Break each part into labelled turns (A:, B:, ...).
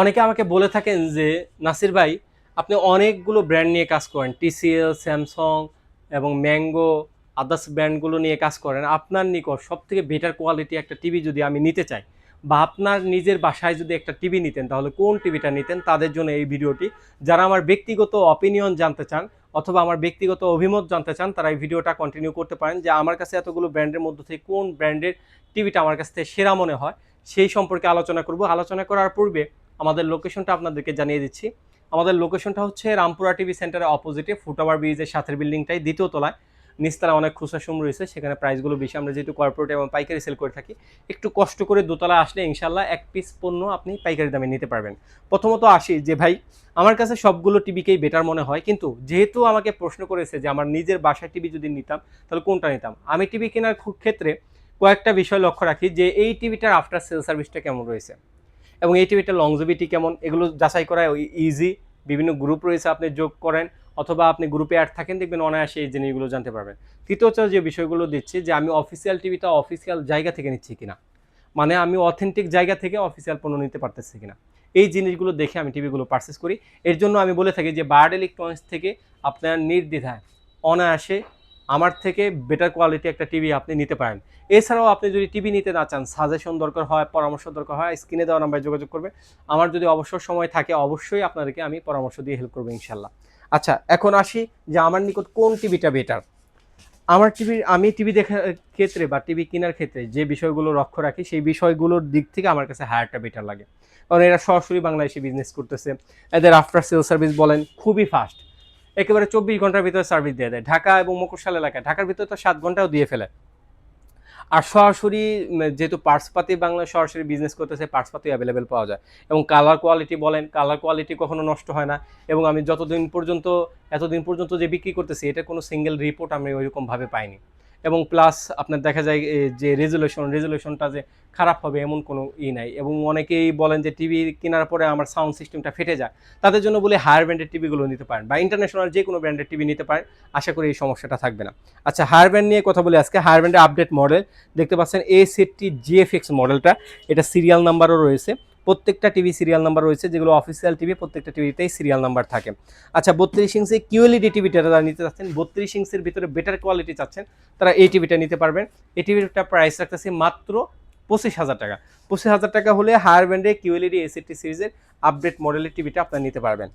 A: অনেকে আমাকে বলে থাকেন যে নাসির ভাই আপনি অনেকগুলো ব্র্যান্ড নিয়ে কাজ করেন, টিসিএল, স্যামসাং এবং ম্যাঙ্গো, আদার্স ব্র্যান্ডগুলো নিয়ে কাজ করেন। আপনার নিকট সব থেকে বেটার কোয়ালিটি একটা টিভি যদি আমি নিতে চাই, বা আপনার নিজের বাসায় যদি একটা টিভি নিতেন, তাহলে কোন টিভিটা নিতেন? তাদের জন্য এই ভিডিওটি। যারা আমার ব্যক্তিগত অপিনিয়ন জানতে চান অথবা আমার ব্যক্তিগত অভিমত জানতে চান, তারা এই ভিডিওটা কন্টিনিউ করতে পারেন যে আমার কাছে এতগুলো ব্র্যান্ডের মধ্যে থেকে কোন ব্র্যান্ডের টিভিটা আমার কাছ থেকে সেরা মনে হয়, সেই সম্পর্কে আলোচনা করব। আলোচনা করার পূর্বে আমাদের লোকেশনটা আপনাদেরকে জানিয়ে দিচ্ছি। আমাদের লোকেশনটা হচ্ছে রামপুরা টিভি সেন্টারের অপোজিটে, ফুটওভার ব্রিজের সাথের বিল্ডিংটাই, দ্বিতীয় তলায়। নিচতলা অনেক খুচরা শোরুম রয়েছে, সেখানে প্রাইসগুলো বেশি। আমরা যেহেতু কর্পোরেট এবং পাইকারি সেল করে থাকি, একটু কষ্ট করে দোতলা আসলে ইনশাল্লাহ এক পিস পণ্য আপনি পাইকারি দামে নিতে পারবেন। প্রথমত আসি যে ভাই, আমার কাছে সবগুলো টিভিকেই বেটার মনে হয়, কিন্তু যেহেতু আমাকে প্রশ্ন করেছে যে আমার নিজের বাসায় টিভি যদি নিতাম তাহলে কোনটা নিতাম, আমি টিভি কেনার ক্ষেত্রে কয়েকটা বিষয় লক্ষ্য রাখি যে এই টিভিটার আফটার সেল সার্ভিসটা কেমন রয়েছে এবং এই টিভিটার লংজিভিটি কেমন, এগুলো যাচাই করা ইজি। বিভিন্ন গ্রুপ রয়েছে, আপনি যোগ করেন অথবা আপনি গ্রুপে অ্যাড থাকেন, দেখবেন অনায়াসে এই জিনিসগুলো জানতে পারবেন। তৃতীয়ত যে বিষয়গুলো দিচ্ছি যে আমি অফিসিয়াল টিভিটা অফিসিয়াল জায়গা থেকে নিচ্ছি কিনা, মানে আমি অথেন্টিক জায়গা থেকে অফিসিয়াল পণ্য নিতে পারতেছি কিনা, এই জিনিসগুলো দেখে আমি টিভিগুলো পারচেস করি। এর জন্য আমি বলে থাকি যে বার্ড ইলেকট্রনিক্স থেকে আপনার নির্দ্বিধায় অনায়াসে আমার থেকে বেটার কোয়ালিটি একটা টিভি আপনি নিতে পারেন। এছাড়াও আপনি যদি টিভি নিতে না চান, সাজেশন দরকার হয়, পরামর্শ দরকার হয়, স্ক্রিনে দেওয়া নাম্বারে যোগাযোগ করবে। আমার যদি অবসর সময় থাকে অবশ্যই আপনাদেরকে আমি পরামর্শ দিয়ে হেল্প করবো ইনশাল্লাহ। আচ্ছা, এখন আসি যে আমার নিকট কোন টিভিটা বেটার। আমি টিভি দেখার ক্ষেত্রে বা টিভি কেনার ক্ষেত্রে যে বিষয়গুলো লক্ষ্য রাখি, সেই বিষয়গুলোর দিক থেকে আমার কাছে হায়ারটা বেটার লাগে। কারণ এরা সরাসরি বাংলাদেশে বিজনেস করতেছে, এদের আফটার সেল সার্ভিস বলেন খুবই ফাস্ট, একেবারে 24 ঘন্টার ভিতরে সার্ভিস দিয়ে দেয়। ঢাকা এবং মফস্বল এলাকায়, ঢাকার ভিতরে তো 7 ঘন্টাও দিয়ে ফেলে। আর সরাসরি যেহেতু পার্টসপাতি বাংলা সরাসরি বিজনেস করতেছে, পার্টসপাতি অ্যাভেলেবেল পাওয়া যায়। এবং কালার কোয়ালিটি বলেন, কালার কোয়ালিটি কখনো নষ্ট হয় না। এবং আমি এতদিন পর্যন্ত যে বিক্রি করতেছি, এটা কোনো সিঙ্গেল রিপোর্ট আমি ওইরকমভাবে পাইনি। এবং প্লাস আপনার দেখা যায় যে রেজুলেশনটা যে খারাপ হবে এমন কোনো নাই। এবং অনেকেই বলেন যে টিভি কেনার পরে আমার সাউন্ড সিস্টেমটা ফেটে যায়, তাদের জন্য বলে হায়ার ব্র্যান্ডের টিভিগুলো নিতে পারেন বা ইন্টারন্যাশনাল যে কোনো ব্র্যান্ডের টিভি নিতে পারেন। আশা করি এই সমস্যাটা থাকবে না। আচ্ছা, হায়ার ব্র্যান্ড নিয়ে কথা বলি আজকে। হায়ার ব্র্যান্ডের আপডেট মডেল দেখতে পাচ্ছেন A70 GFX মডেলটা, এটা সিরিয়াল নাম্বারও রয়েছে। প্রত্যেকটা টিভি সিরিয়াল নাম্বার রয়েছে, যেগুলো অফিসিয়াল টিভি প্রত্যেকটা টিভিতেই সিরিয়াল নাম্বার থাকে। আচ্ছা, 32 ইঞ্চি কিউএলইডি টিভিটা যারা নিতে চাচ্ছেন, 32 ইঞ্চির ভিতরে বেটার কোয়ালিটি চাচ্ছেন, তারা এই টিভিটা নিতে পারবেন। এই টিভিটা প্রাইস রাখতেছি মাত্র 25,000 টাকা। 25,000 টাকা হলে হায়ার ব্র্যান্ডের কিউএলইডি A70 সিরিজের আপডেট মডেলের টিভিটা আপনারা নিতে পারবেন।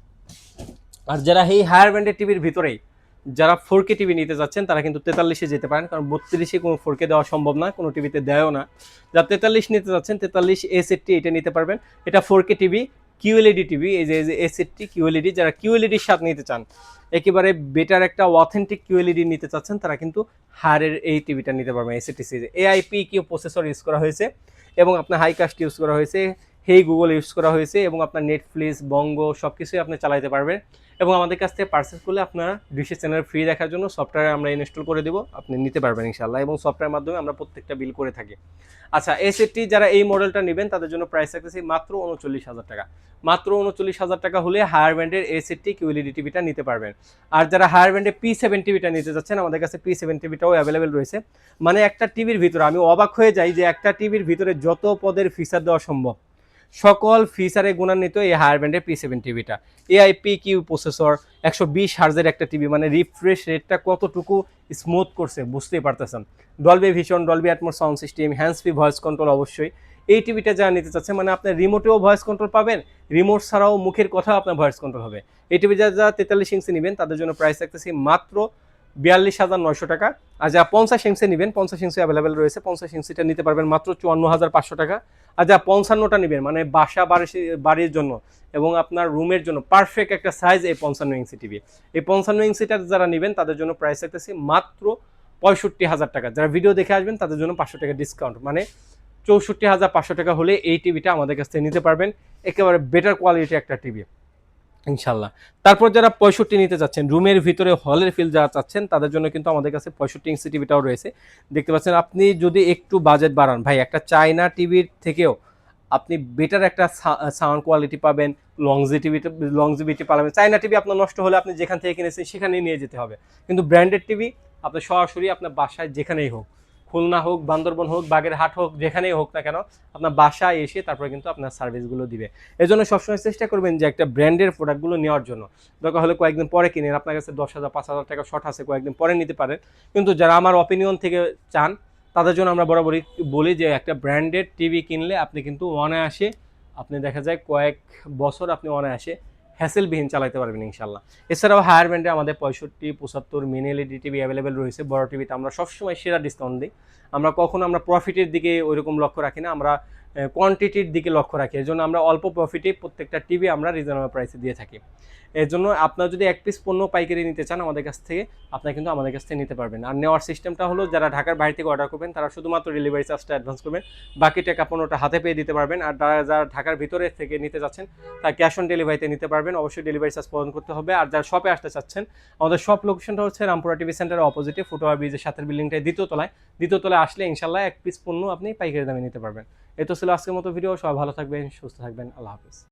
A: আর যারা এই হায়ার ব্র্যান্ডের টিভির ভিতরেই যারা 4K টিভি নিতে যাচ্ছেন, তারা কিন্তু 43-এ যেতে পারেন, কারণ 32-এ কোনো 4K দেওয়া সম্ভব না, কোনো টিভিতে দেয়ও না। যারা 43 নিতে যাচ্ছেন, 43 A70 এটা নিতে পারবেন। এটা 4K টিভি, কিউএলইডি টিভি, এই যে A70 কিউএলইডি। যারা কিউএলইডির স্বাদ নিতে চান, একেবারে বেটার একটা অথেন্টিক কিউএলইডি নিতে চাচ্ছেন, তারা কিন্তু হায়ারের এই টিভিটা নিতে পারবেন। A70 সিরিজে AIPQ প্রসেসর ইউজ করা হয়েছে এবং আপনার হাইকাস্ট ইউজ করা হয়েছে, হেই গুগল ইউজ করা হয়েছে, এবং আপনার নেটফ্লিক্স, বঙ্গ সব কিছুই আপনি চালাতে পারবেন। এবং আমাদের কাছ থেকে পার্সেস করলে আপনারা ডিশের চ্যানেল ফ্রি দেখার জন্য সফটওয়্যার আমরা ইনস্টল করে দেবো, আপনি নিতে পারবেন ইনশাল্লাহ। এবং সফটওয়্যার মাধ্যমে আমরা প্রত্যেকটা বিল করে থাকি। আচ্ছা, A70 যারা এই মডেলটা নেবেন, তাদের জন্য প্রাইস রাখতেছি মাত্র 39,000 টাকা। মাত্র 39,000 টাকা হলে হায়ার ব্র্যান্ডের A70 কিউএলইডি টিভিটা নিতে পারবেন। আর যারা হায়ার ব্র্যান্ডের P7 টিভিটা নিতে যাচ্ছেন, আমাদের কাছে P7 টিভিটাও অ্যাভেলেবেল রয়েছে। মানে একটা টিভির ভিতরে আমি অবাক হয়ে যাই যে একটা টিভির ভিতরে যত পদের ফিচার দেওয়া সম্ভব, সকল ফিচারে গুণান্বিত এই হায়ার ব্র্যান্ডের P7 টিভিটা। AIPQ প্রসেসর, 120 হার্জের একটা টিভি, মানে রিফ্রেশ রেটটা কতটুকু স্মুথ করছে বুঝতেই পারতেছেন। Dolby vision, Dolby atoms sound system, hands free voice control অবশ্যই। এই টিভিটা যারা নিতে চাচ্ছে, মানে আপনার রিমোটেও ভয়েস কন্ট্রোল পাবেন, রিমোট ছাড়াও মুখের কথাও আপনার ভয়েস কন্ট্রোল হবে। এই টিভি যারা 43 ইঞ্চি নেবেন, তাদের জন্য প্রাইস রাখতেছি মাত্র 42,900 টাকা। আর যা 50 ইঞ্চি নেবেন, 50 ইঞ্চি অ্যাভেলেবেল রয়েছে, 50 ইঞ্চিটা নিতে পারবেন মাত্র 54,500 টাকা। আর যা 55টা নেবেন, মানে বাসা বাড়ির জন্য এবং আপনার রুমের জন্য পারফেক্ট একটা সাইজ এই 55 ইঞ্চি টিভি। এই 55 ইঞ্চিটা যারা নেবেন, তাদের জন্য প্রাইস রাখতেছি মাত্র 65,000 টাকা। যারা ভিডিও দেখে আসবেন, তাদের জন্য 500 টাকা ডিসকাউন্ট, মানে 64,500 টাকা হলে এই টিভিটা আমাদের কাছ থেকে নিতে পারবেন। একেবারে বেটার কোয়ালিটি একটা টিভি ইনশাল্লাহ। তারপর যারা 65 নিতে চাচ্ছেন, রুমের ভিতরে হলের ফিল যারা চাচ্ছেন, তাদের জন্য কিন্তু আমাদের কাছে 65 ইঞ্চি টিভিটাও রয়েছে। দেখতে পাচ্ছেন, আপনি যদি একটু বাজেট বাড়ান ভাই, একটা চায়না টিভির থেকেও আপনি বেটার একটা সাউন্ড কোয়ালিটি পাবেন, লংজিভিটি পাবেন। চায়না টিভি আপনার নষ্ট হলে আপনি যেখান থেকে কিনেছেন সেখানেই নিয়ে যেতে হবে, কিন্তু ব্র্যান্ডেড টিভি আপনি সরাসরি আপনার বাসায় যেখানেই হোক খুলনা হোক, বান্দরবন হোক, বাগেরহাট হোক, যেখানেই হোক না কেন আপনার বাসায় এসে তারপরে কিন্তু আপনার সার্ভিসগুলো দিবে। এজন্য সবসময় চেষ্টা করবেন যে একটা ব্র্যান্ডের প্রোডাক্টগুলো নেওয়ার জন্য। দরকার হলে কয়েকদিন পরে কিনেন, আপনার কাছে 10,000 5,000 টাকা শর্ট আছে, কয়েকদিন পরে নিতে পারেন। কিন্তু যারা আমার অপিনিয়ন থেকে চান তাদের জন্য আমরা বরাবরই বলি যে একটা ব্র্যান্ডেড টিভি কিনলে আপনি কিন্তু অনায়াসে আপনি দেখা যায় কয়েক বছর আপনি অনায়াসে হ্যাসেলবিহীন চালাতে পারবেন ইনশাল্লাহ। এছাড়াও হায়ার ব্র্যান্ডে আমাদের 65, 75 মিনি এলইডি টিভি অ্যাভেলেবেল রয়েছে। বড় টিভিতে আমরা সবসময় সেরা ডিসকাউন্ট দিই। আমরা প্রফিটের দিকে ওইরকম লক্ষ্য রাখি না, আমরা কোয়ান্টিটির দিকে লক্ষ্য রাখি। এর জন্য আমরা অল্প প্রফিটে প্রত্যেকটা টিভি আমরা রিজনেবল প্রাইসে দিয়ে থাকি। এর জন্য আপনার যদি এক পিস পণ্য পাইকারি নিতে চান আমাদের কাছ থেকে, আপনারা কিন্তু আমাদের কাছ থেকে নিতে পারবেন। আর নেওয়ার সিস্টেমটা হলো যারা ঢাকার বাইরে থেকে অর্ডার করবেন তারা শুধুমাত্র ডেলিভারি চার্জটা অ্যাডভান্স করবেন, বাকি টাকা পণ্যটা হাতে পেয়ে দিতে পারবেন। আর যারা ঢাকার ভিতরে থেকে নিতে যাচ্ছেন তারা ক্যাশ অন ডেলিভারিতে নিতে পারবেন, অবশ্যই ডেলিভারি চার্জ প্রদান করতে হবে। আর যারা শপে আসতে চাচ্ছেন, আমাদের শপ লোকেশনটা হচ্ছে রামপুরা টিভি সেন্টারের অপোজিটে ফুটওভার ব্রিজের সাথের বিল্ডিংটায় দ্বিতীয় তলায় আসলে ইনশাল্লাহ এক পিস পণ্য আপনি পাইকারি দামে নিতে পারবেন। এই তো ছিল আজকের মতো ভিডিও। সবাই ভালো থাকবেন, সুস্থ থাকবেন, আল্লাহ হাফিজ।